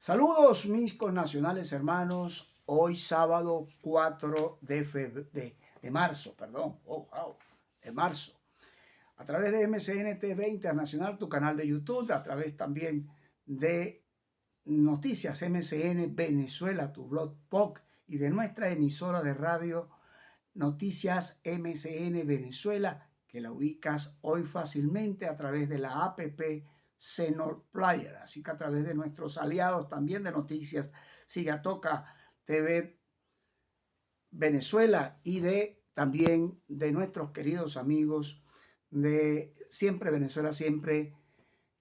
Saludos mis connacionales hermanos, hoy sábado 4 de marzo, de marzo, a través de MCN TV Internacional, tu canal de YouTube, a través también de Noticias MCN Venezuela, tu blog y de nuestra emisora de radio Noticias MCN Venezuela, que la ubicas hoy fácilmente a través de la APP Senor Player, así que a través de nuestros aliados también de Noticias Sigatoca TV Venezuela y también de nuestros queridos amigos de Siempre Venezuela Siempre,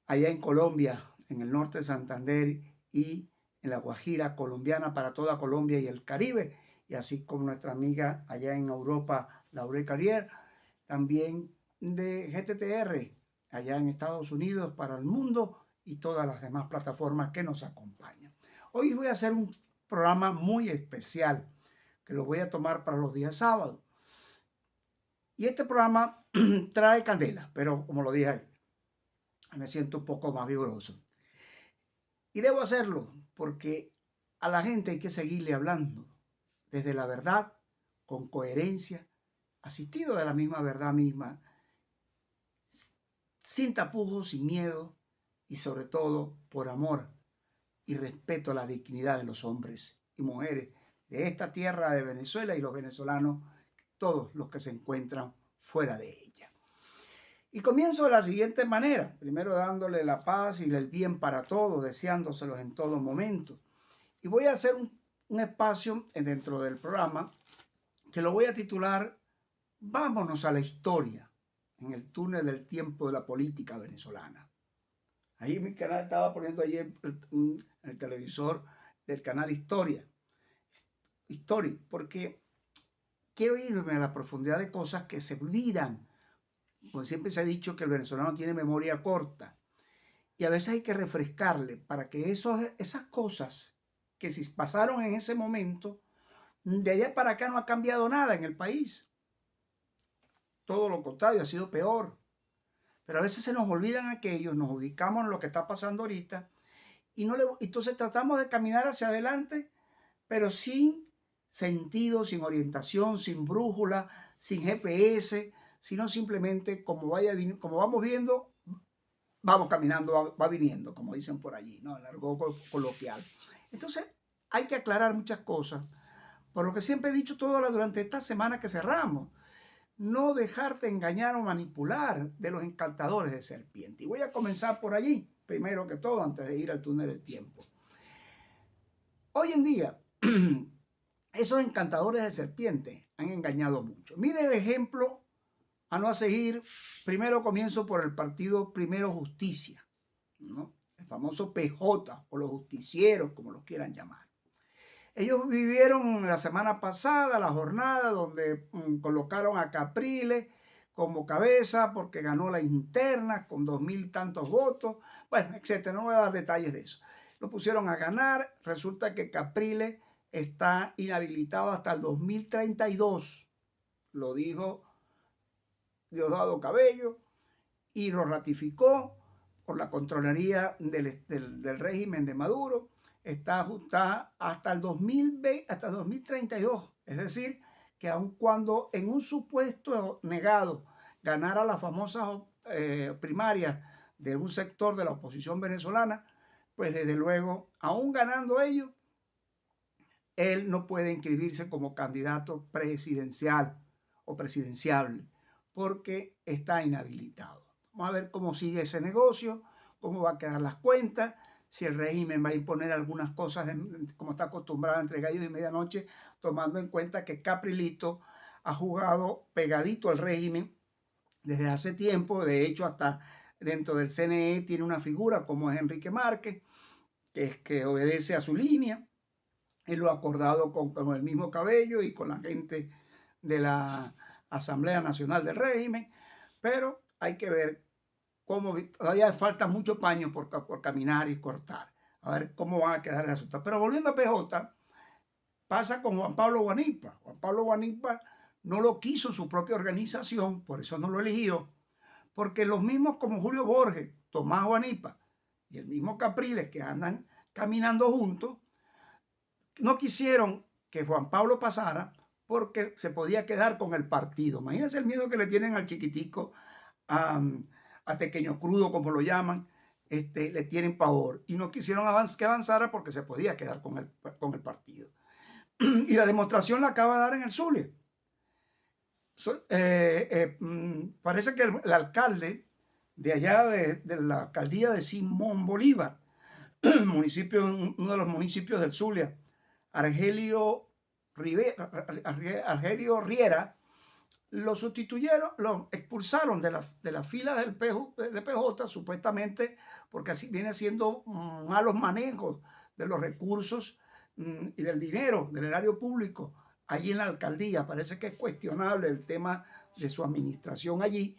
allá en Colombia, en el norte de Santander y en la Guajira colombiana para toda Colombia y el Caribe, y así como nuestra amiga allá en Europa, Laure Carrier, también de GTTR, allá en Estados Unidos para el mundo y todas las demás plataformas que nos acompañan. Hoy voy a hacer un programa muy especial que lo voy a tomar para los días sábados. Y este programa trae candela, pero como lo dije, me siento un poco más vigoroso. Y debo hacerlo porque a la gente hay que seguirle hablando desde la verdad, con coherencia, asistido de la misma verdad misma, sin tapujos, sin miedo y sobre todo por amor y respeto a la dignidad de los hombres y mujeres de esta tierra de Venezuela y los venezolanos, todos los que se encuentran fuera de ella. Y comienzo de la siguiente manera, primero dándole la paz y el bien para todos, deseándoselos en todo momento. Y voy a hacer un espacio dentro del programa que lo voy a titular Vámonos a la historia en el túnel del tiempo de la política venezolana. Ahí mi canal estaba poniendo ayer el televisor del canal Historia, porque quiero irme a la profundidad de cosas que se olvidan. Como siempre se ha dicho que el venezolano tiene memoria corta y a veces hay que refrescarle para que esas cosas que si pasaron en ese momento, de allá para acá no ha cambiado nada en el país. Todo lo contrario, ha sido peor. Pero a veces se nos olvidan aquellos, nos ubicamos en lo que está pasando ahorita y entonces tratamos de caminar hacia adelante, pero sin sentido, sin orientación, sin brújula, sin GPS, sino simplemente como vamos viendo, vamos caminando, va viniendo, como dicen por allí, ¿no? En argot coloquial. Entonces hay que aclarar muchas cosas, por lo que siempre he dicho durante esta semana que cerramos. No dejarte engañar o manipular de los encantadores de serpiente. Y voy a comenzar por allí, primero que todo, antes de ir al túnel del tiempo. Hoy en día, esos encantadores de serpiente han engañado mucho. Mire el ejemplo a no seguir. Primero comienzo por el partido Primero Justicia, ¿no? El famoso PJ o los justicieros, como los quieran llamar. Ellos vivieron la semana pasada la jornada donde colocaron a Capriles como cabeza porque ganó la interna con 2.000 tantos votos, bueno, etcétera. No voy a dar detalles de eso. Lo pusieron a ganar. Resulta que Capriles está inhabilitado hasta el 2032. Lo dijo Diosdado Cabello y lo ratificó por la Contraloría del régimen de Maduro. Está ajustada hasta el 2020, hasta el 2032. Es decir, que aun cuando en un supuesto negado ganara las famosas primarias de un sector de la oposición venezolana, pues desde luego, aún ganando ellos, él no puede inscribirse como candidato presidencial o presidenciable porque está inhabilitado. Vamos a ver cómo sigue ese negocio, cómo va a quedar las cuentas, si el régimen va a imponer algunas cosas como está acostumbrado entre gallos y medianoche, tomando en cuenta que Caprilito ha jugado pegadito al régimen desde hace tiempo. De hecho, hasta dentro del CNE tiene una figura como es Enrique Márquez, que obedece a su línea. Él lo ha acordado con el mismo Cabello y con la gente de la Asamblea Nacional del Régimen, pero hay que ver cómo todavía falta mucho paño por caminar y cortar. A ver cómo va a quedar el resultado. Pero volviendo a PJ, pasa con Juan Pablo Guanipa. Juan Pablo Guanipa no lo quiso su propia organización, por eso no lo eligió, porque los mismos como Julio Borges, Tomás Guanipa y el mismo Capriles que andan caminando juntos. No quisieron que Juan Pablo pasara porque se podía quedar con el partido. Imagínense el miedo que le tienen al chiquitico, a Pequeño Crudo, como lo llaman, le tienen pavor. Y no quisieron que avanzara porque se podía quedar con el partido. Y la demostración la acaba de dar en el Zulia. Parece que el alcalde de allá de la alcaldía de Simón Bolívar, municipio, uno de los municipios del Zulia, Argelio Riera, lo sustituyeron, lo expulsaron de la fila del PJ, supuestamente porque así viene haciendo malos manejos de los recursos y del dinero del erario público allí en la alcaldía. Parece que es cuestionable el tema de su administración allí.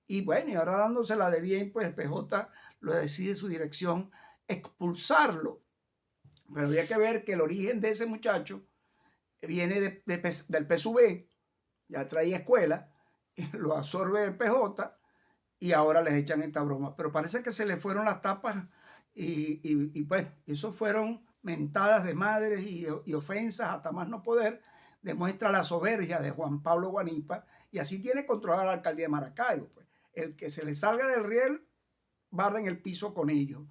Y bueno, y ahora dándosela de bien, pues el PJ lo decide su dirección expulsarlo. Pero había que ver que el origen de ese muchacho viene del PSV, ya traía escuela, lo absorbe el PJ y ahora les echan esta broma. Pero parece que se le fueron las tapas y pues eso fueron mentadas de madres y ofensas hasta más no poder. Demuestra la soberbia de Juan Pablo Guanipa y así tiene controlada la alcaldía de Maracaibo. Pues. El que se le salga del riel, barren el piso con ellos.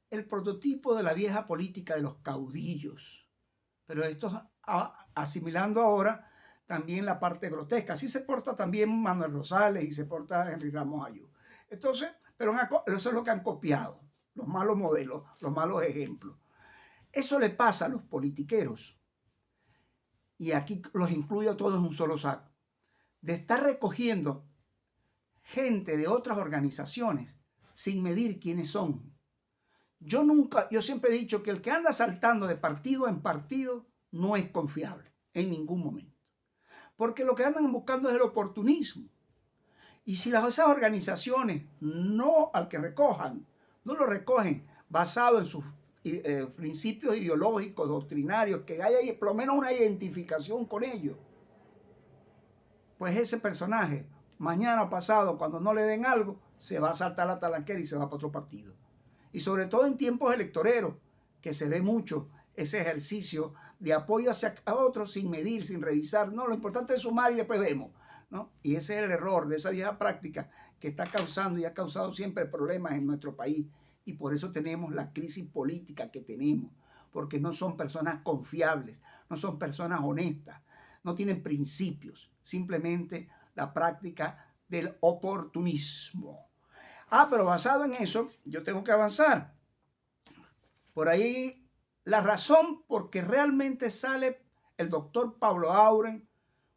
El prototipo de la vieja política de los caudillos. Pero esto asimilando ahora también la parte grotesca. Así se porta también Manuel Rosales y se porta Henry Ramos Ayú. Entonces, pero eso es lo que han copiado, los malos modelos, los malos ejemplos. Eso le pasa a los politiqueros. Y aquí los incluyo a todos en un solo saco. De estar recogiendo gente de otras organizaciones sin medir quiénes son. Yo siempre he dicho que el que anda saltando de partido en partido no es confiable en ningún momento. Porque lo que andan buscando es el oportunismo. Y si esas organizaciones no lo recogen basado en sus principios ideológicos, doctrinarios, que haya por lo menos una identificación con ellos, pues ese personaje, mañana o pasado, cuando no le den algo, se va a saltar la talanquera y se va para otro partido. Y sobre todo en tiempos electoreros, que se ve mucho ese ejercicio de apoyo hacia otros sin medir, sin revisar. No, lo importante es sumar y después vemos, ¿no? Y ese es el error de esa vieja práctica que está causando y ha causado siempre problemas en nuestro país. Y por eso tenemos la crisis política que tenemos, porque no son personas confiables, no son personas honestas, no tienen principios, simplemente la práctica del oportunismo. Pero basado en eso, yo tengo que avanzar. Por ahí, la razón por que realmente sale el doctor Pablo Auren,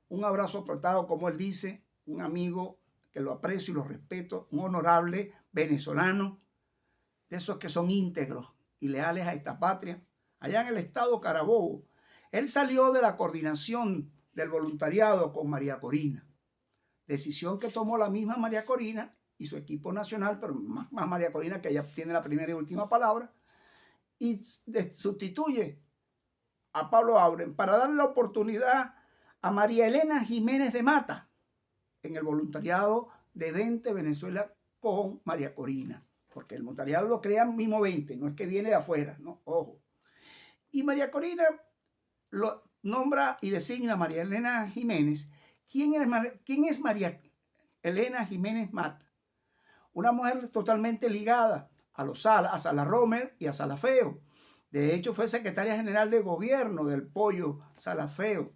un abrazo apretado, como él dice, un amigo que lo aprecio y lo respeto, un honorable venezolano, de esos que son íntegros y leales a esta patria, allá en el estado Carabobo. Él salió de la coordinación del voluntariado con María Corina, decisión que tomó la misma María Corina y su equipo nacional, pero más María Corina, que ella tiene la primera y última palabra, y sustituye a Pablo Auren para darle la oportunidad a María Elena Jiménez de Mata en el voluntariado de 20 Venezuela con María Corina, porque el voluntariado lo crean mismo 20, no es que viene de afuera, no, ojo. Y María Corina lo nombra y designa a María Elena Jiménez. ¿Quién es María Elena Jiménez Mata? Una mujer totalmente ligada a Salas Romer y a Salafeo. De hecho, fue secretaria general de gobierno del Pollo Salafeo,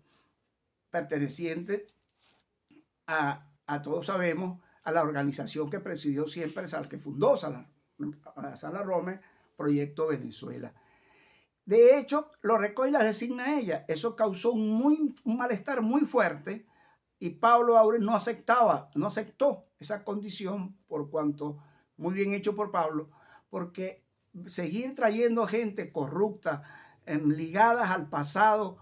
perteneciente a todos sabemos, a la organización que presidió siempre, que fundó Salas Romer, Proyecto Venezuela. De hecho, lo recoge y la designa ella. Eso causó un malestar muy fuerte y Pablo Auren no aceptó esa condición, por cuanto, muy bien hecho por Pablo, porque seguir trayendo gente corrupta, ligadas al pasado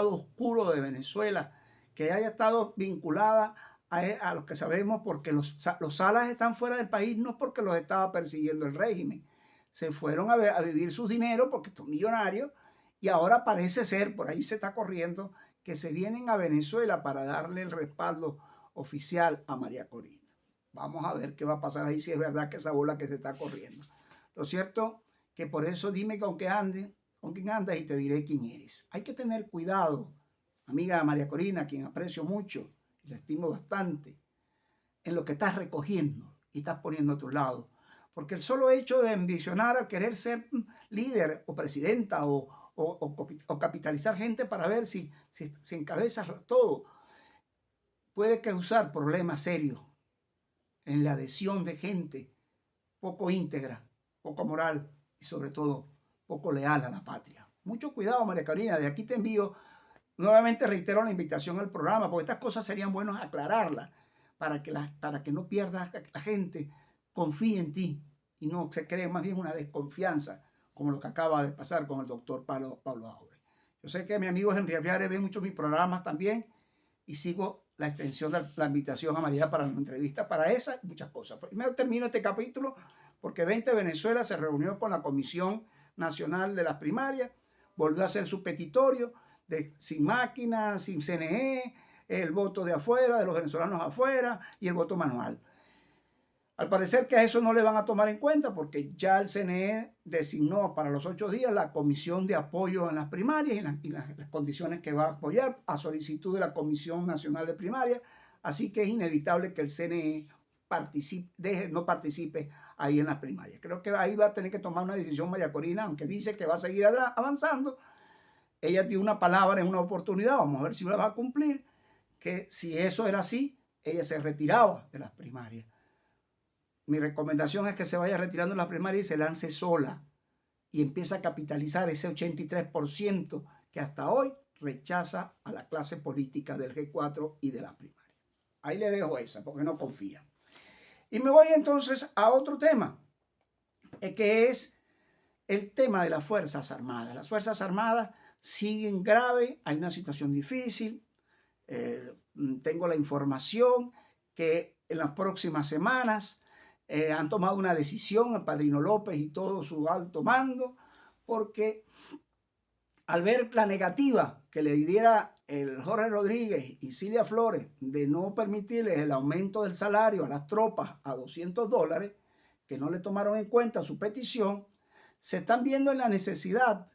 oscuro de Venezuela, que haya estado vinculada a los que sabemos, porque los Salas están fuera del país, no porque los estaba persiguiendo el régimen. Se fueron a vivir sus dineros porque son millonarios y ahora parece ser, por ahí se está corriendo, que se vienen a Venezuela para darle el respaldo oficial a María Corina. Vamos a ver qué va a pasar ahí, si es verdad que esa bola que se está corriendo. Lo cierto que por eso dime con quién andas y te diré quién eres. Hay que tener cuidado, amiga María Corina, quien aprecio mucho y la estimo bastante, en lo que estás recogiendo y estás poniendo a tu lado. Porque el solo hecho de ambicionar al querer ser líder o presidenta o capitalizar gente para ver si encabezas todo, puede causar problemas serios en la adhesión de gente poco íntegra, poco moral y sobre todo poco leal a la patria. Mucho cuidado, María Carolina, de aquí te envío, nuevamente reitero la invitación al programa, porque estas cosas serían buenas aclararlas para que no pierdas la gente, confíe en ti y no se cree más bien una desconfianza como lo que acaba de pasar con el doctor Pablo Aure. Yo sé que mi amigo Henry Aviare ve muchos mis programas también y sigo la extensión de la invitación a María para la entrevista, para esa y muchas cosas. Primero termino este capítulo porque 20 Venezuela se reunió con la Comisión Nacional de las Primarias, volvió a hacer su petitorio sin máquinas, sin CNE, el voto de afuera, de los venezolanos afuera y el voto manual. Al parecer que a eso no le van a tomar en cuenta porque ya el CNE designó para los 8 días la comisión de apoyo en las primarias y las condiciones que va a apoyar a solicitud de la Comisión Nacional de Primarias. Así que es inevitable que el CNE no participe ahí en las primarias. Creo que ahí va a tener que tomar una decisión María Corina, aunque dice que va a seguir avanzando. Ella dio una palabra en una oportunidad, vamos a ver si la va a cumplir, que si eso era así, ella se retiraba de las primarias. Mi recomendación es que se vaya retirando las primarias y se lance sola y empiece a capitalizar ese 83% que hasta hoy rechaza a la clase política del G4 y de las primarias. Ahí le dejo esa porque no confía. Y me voy entonces a otro tema, que es el tema de las Fuerzas Armadas. Las Fuerzas Armadas siguen grave, hay una situación difícil. Tengo la información que en las próximas semanas han tomado una decisión el Padrino López y todo su alto mando, porque al ver la negativa que le diera el Jorge Rodríguez y Cilia Flores de no permitirles el aumento del salario a las tropas a $200, que no le tomaron en cuenta su petición, se están viendo en la necesidad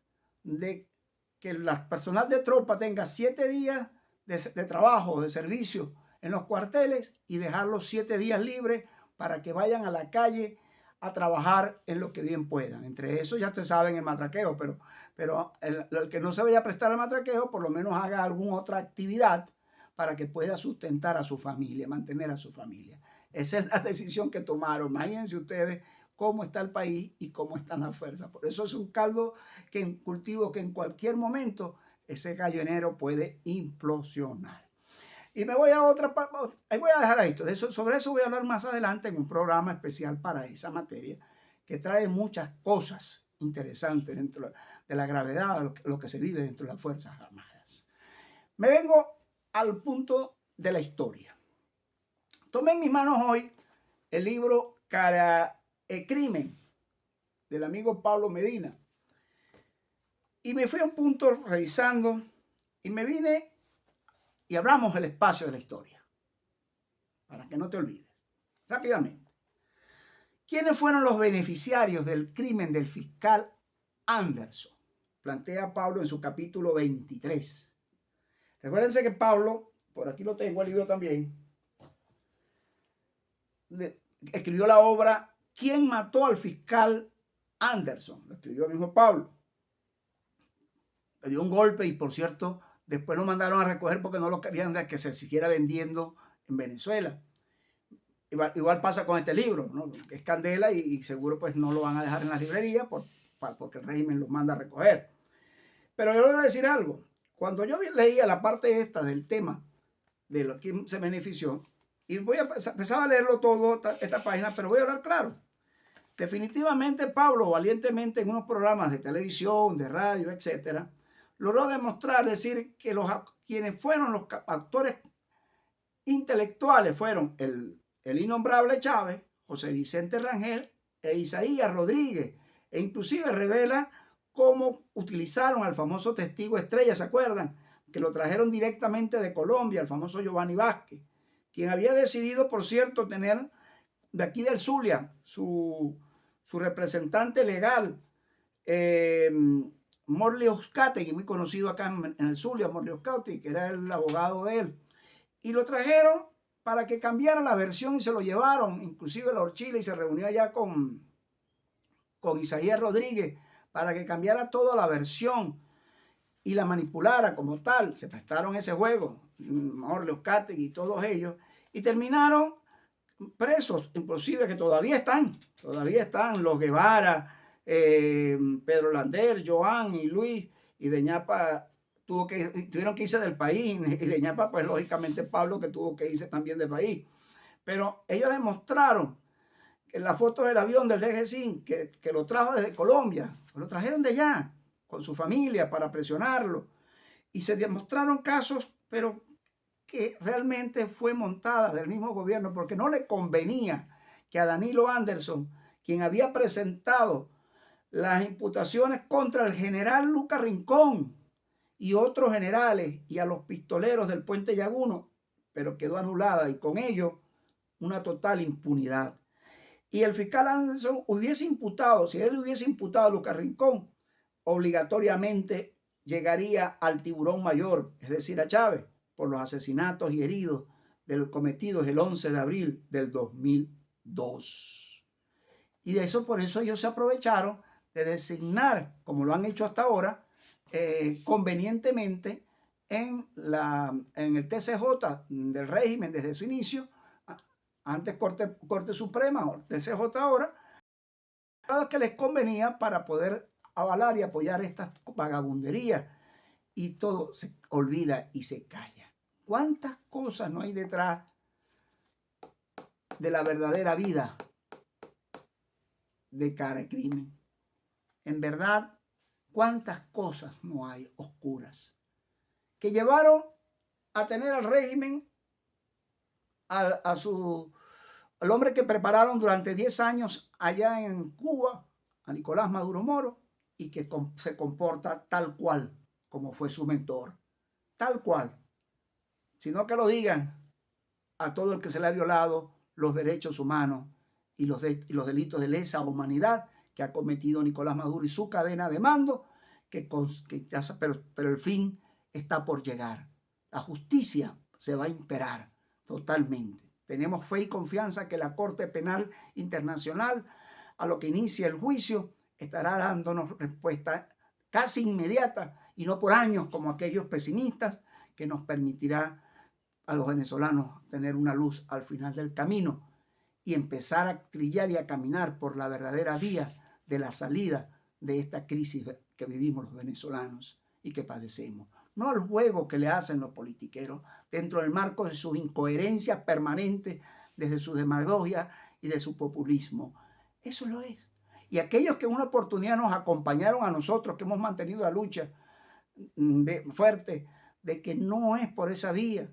de que el personal de tropa tenga 7 días de trabajo, de servicio en los cuarteles y dejarlos 7 días libres para que vayan a la calle a trabajar en lo que bien puedan. Entre eso ya ustedes saben el matraqueo, pero el que no se vaya a prestar al matraqueo, por lo menos haga alguna otra actividad para que pueda sustentar a su familia, mantener a su familia. Esa es la decisión que tomaron. Imagínense ustedes cómo está el país y cómo están las fuerzas. Por eso es un caldo cultivo que en cualquier momento ese gallonero puede implosionar. Y me voy a otra parte, ahí voy a dejar esto. Sobre eso voy a hablar más adelante en un programa especial para esa materia que trae muchas cosas interesantes dentro de la gravedad de lo que se vive dentro de las Fuerzas Armadas. Me vengo al punto de la historia. Tomé en mis manos hoy el libro Cara e Crimen del amigo Pablo Medina y me fui a un punto revisando y me vine y abramos el espacio de la historia para que no te olvides. Rápidamente. ¿Quiénes fueron los beneficiarios del crimen del fiscal Anderson? Plantea Pablo en su capítulo 23. Recuérdense que Pablo, por aquí lo tengo el libro también, escribió la obra ¿Quién mató al fiscal Anderson? Lo escribió el mismo Pablo. Le dio un golpe y, por cierto, después lo mandaron a recoger porque no lo querían de que se siguiera vendiendo en Venezuela. Igual pasa con este libro, ¿no? Que es candela y seguro pues no lo van a dejar en la librería porque el régimen los manda a recoger. Pero yo le voy a decir algo. Cuando yo leía la parte esta del tema de lo que se benefició, y voy a empezar a leerlo todo, esta página, pero voy a hablar claro. Definitivamente Pablo, valientemente en unos programas de televisión, de radio, etcétera, logró demostrar, decir que quienes fueron los actores intelectuales fueron el innombrable Chávez, José Vicente Rangel e Isaías Rodríguez, e inclusive revela cómo utilizaron al famoso testigo estrella, ¿se acuerdan? Que lo trajeron directamente de Colombia, el famoso Giovanni Vázquez, quien había decidido, por cierto, tener de aquí del Zulia su representante legal Morley Euskadi, muy conocido acá en el Zulia, Morley Euskadi, que era el abogado de él, y lo trajeron para que cambiara la versión y se lo llevaron, inclusive la Orchila, y se reunió allá con Isaías Rodríguez para que cambiara toda la versión y la manipulara como tal. Se prestaron ese juego, Morley Euskadi y todos ellos, y terminaron presos, inclusive que todavía están los Guevara, Pedro Lander, Joan y Luis, y de Ñapa tuvieron que irse del país, y de Ñapa pues lógicamente Pablo, que tuvo que irse también del país. Pero ellos demostraron que las fotos del avión del DG5, que lo trajo desde Colombia, lo trajeron de allá con su familia para presionarlo, y se demostraron casos, pero que realmente fue montada del mismo gobierno, porque no le convenía que a Danilo Anderson, quien había presentado las imputaciones contra el general Lucas Rincón y otros generales y a los pistoleros del Puente Llaguno, pero quedó anulada, y con ello una total impunidad. Y el fiscal Anderson hubiese imputado, si él hubiese imputado a Lucas Rincón, obligatoriamente llegaría al tiburón mayor, es decir, a Chávez, por los asesinatos y heridos cometidos el 11 de abril del 2002. Y de eso, por eso ellos se aprovecharon de designar, como lo han hecho hasta ahora, convenientemente en el TCJ del régimen desde su inicio, antes Corte Suprema, o TCJ ahora, que les convenía para poder avalar y apoyar estas vagabunderías, y todo se olvida y se calla. ¿Cuántas cosas no hay detrás de la verdadera vida de cada crimen? En verdad, ¿cuántas cosas no hay oscuras que llevaron a tener al régimen, al hombre que prepararon durante 10 años allá en Cuba, a Nicolás Maduro Moro, y que se comporta tal cual como fue su mentor, tal cual, sino que lo digan a todo el que se le ha violado los derechos humanos y los delitos de lesa humanidad que ha cometido Nicolás Maduro y su cadena de mando, pero el fin está por llegar. La justicia se va a imperar totalmente. Tenemos fe y confianza que la Corte Penal Internacional, a lo que inicia el juicio, estará dándonos respuesta casi inmediata y no por años como aquellos pesimistas, que nos permitirá a los venezolanos tener una luz al final del camino y empezar a trillar y a caminar por la verdadera vía de la salida de esta crisis que vivimos los venezolanos y que padecemos. No al juego que le hacen los politiqueros dentro del marco de sus incoherencias permanentes, desde su demagogia y de su populismo. Eso lo es. Y aquellos que en una oportunidad nos acompañaron a nosotros, que hemos mantenido la lucha fuerte, de que no es por esa vía,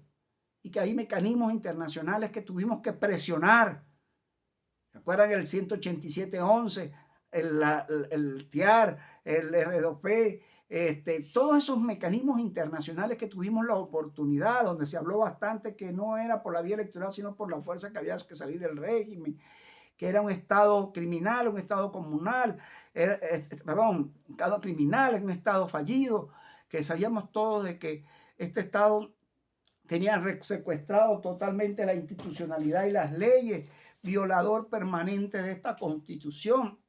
y que hay mecanismos internacionales que tuvimos que presionar. ¿Se acuerdan el 187.11, el TIAR, el R2P, todos esos mecanismos internacionales que tuvimos la oportunidad, donde se habló bastante que no era por la vía electoral, sino por la fuerza que había que salir del régimen, que era un estado criminal, un estado comunal, un estado criminal, un estado fallido, que sabíamos todos de que este estado tenía secuestrado totalmente la institucionalidad y las leyes, violador permanente de esta Constitución,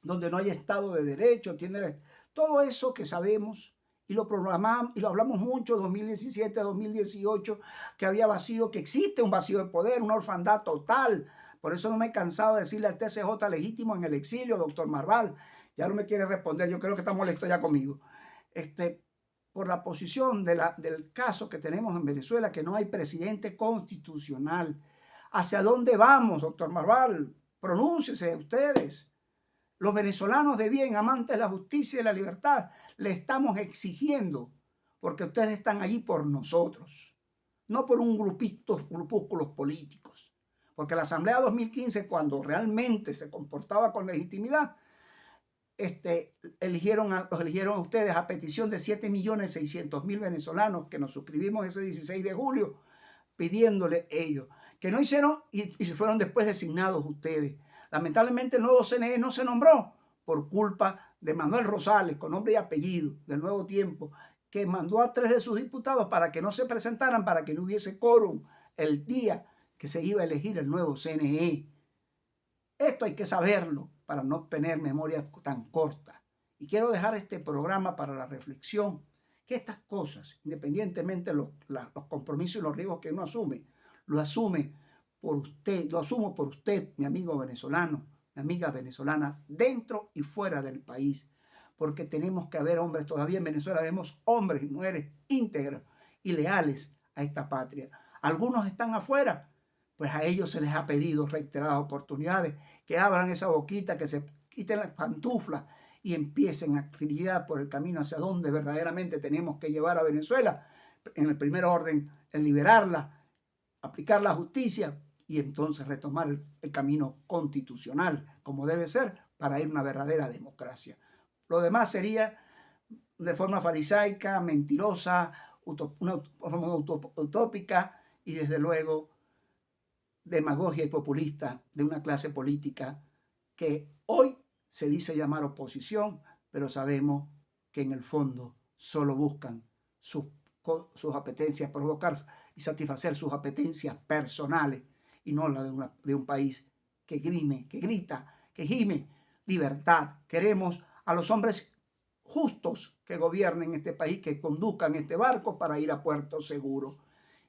donde no hay Estado de Derecho, tiene todo eso que sabemos y lo programamos y lo hablamos mucho 2017, 2018, que había vacío, que existe un vacío de poder, una orfandad total. Por eso no me he cansado de decirle al TCJ legítimo en el exilio, doctor Marval, ya no me quiere responder, yo creo que está molesto ya conmigo, por la posición del caso que tenemos en Venezuela, que no hay presidente constitucional. ¿Hacia dónde vamos, doctor Marval? Pronúnciese ustedes. Los venezolanos de bien, amantes de la justicia y de la libertad, le estamos exigiendo, porque ustedes están allí por nosotros, no por grupúsculos políticos. Porque la Asamblea 2015, cuando realmente se comportaba con legitimidad, los eligieron a ustedes a petición de 7.600.000 venezolanos que nos suscribimos ese 16 de julio, pidiéndole ellos, que no hicieron y fueron después designados ustedes. Lamentablemente el nuevo CNE no se nombró por culpa de Manuel Rosales, con nombre y apellido, del Nuevo Tiempo, que mandó a 3 de sus diputados para que no se presentaran, para que no hubiese quórum el día que se iba a elegir el nuevo CNE. Esto hay que saberlo para no tener memoria tan corta. Y quiero dejar este programa para la reflexión, que estas cosas, independientemente de los compromisos y los riesgos que uno asume, lo asume por usted, lo asumo por usted, mi amigo venezolano, mi amiga venezolana, dentro y fuera del país, porque tenemos que haber hombres, todavía en Venezuela vemos hombres y mujeres íntegros y leales a esta patria. Algunos están afuera, pues a ellos se les ha pedido reiteradas oportunidades que abran esa boquita, que se quiten las pantuflas y empiecen a trillar por el camino hacia donde verdaderamente tenemos que llevar a Venezuela. En el primer orden, en liberarla, aplicar la justicia y entonces retomar el camino constitucional, como debe ser, para ir a una verdadera democracia. Lo demás sería de forma farisaica, mentirosa, una forma utópica y desde luego demagogia y populista de una clase política que hoy se dice llamar oposición, pero sabemos que en el fondo solo buscan sus apetencias, provocar y satisfacer sus apetencias personales y no la de un país que grime, que grita, que gime libertad. Queremos a los hombres justos que gobiernen este país, que conduzcan este barco para ir a puerto seguro.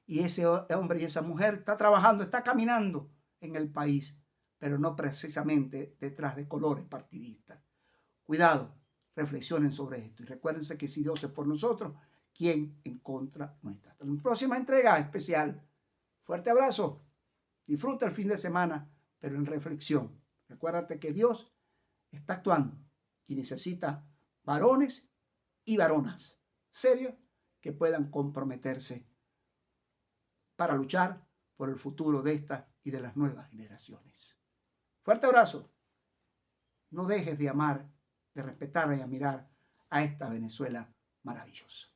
Y ese hombre y esa mujer está trabajando, está caminando en el país, pero no precisamente detrás de colores partidistas. Cuidado, reflexionen sobre esto y recuérdense que si Dios es por nosotros, ¿quién en contra nuestra? Hasta la próxima entrega especial. Fuerte abrazo. Disfruta el fin de semana, pero en reflexión. Recuérdate que Dios está actuando y necesita varones y varonas serios que puedan comprometerse para luchar por el futuro de esta y de las nuevas generaciones. Fuerte abrazo. No dejes de amar, de respetar y admirar a esta Venezuela maravillosa.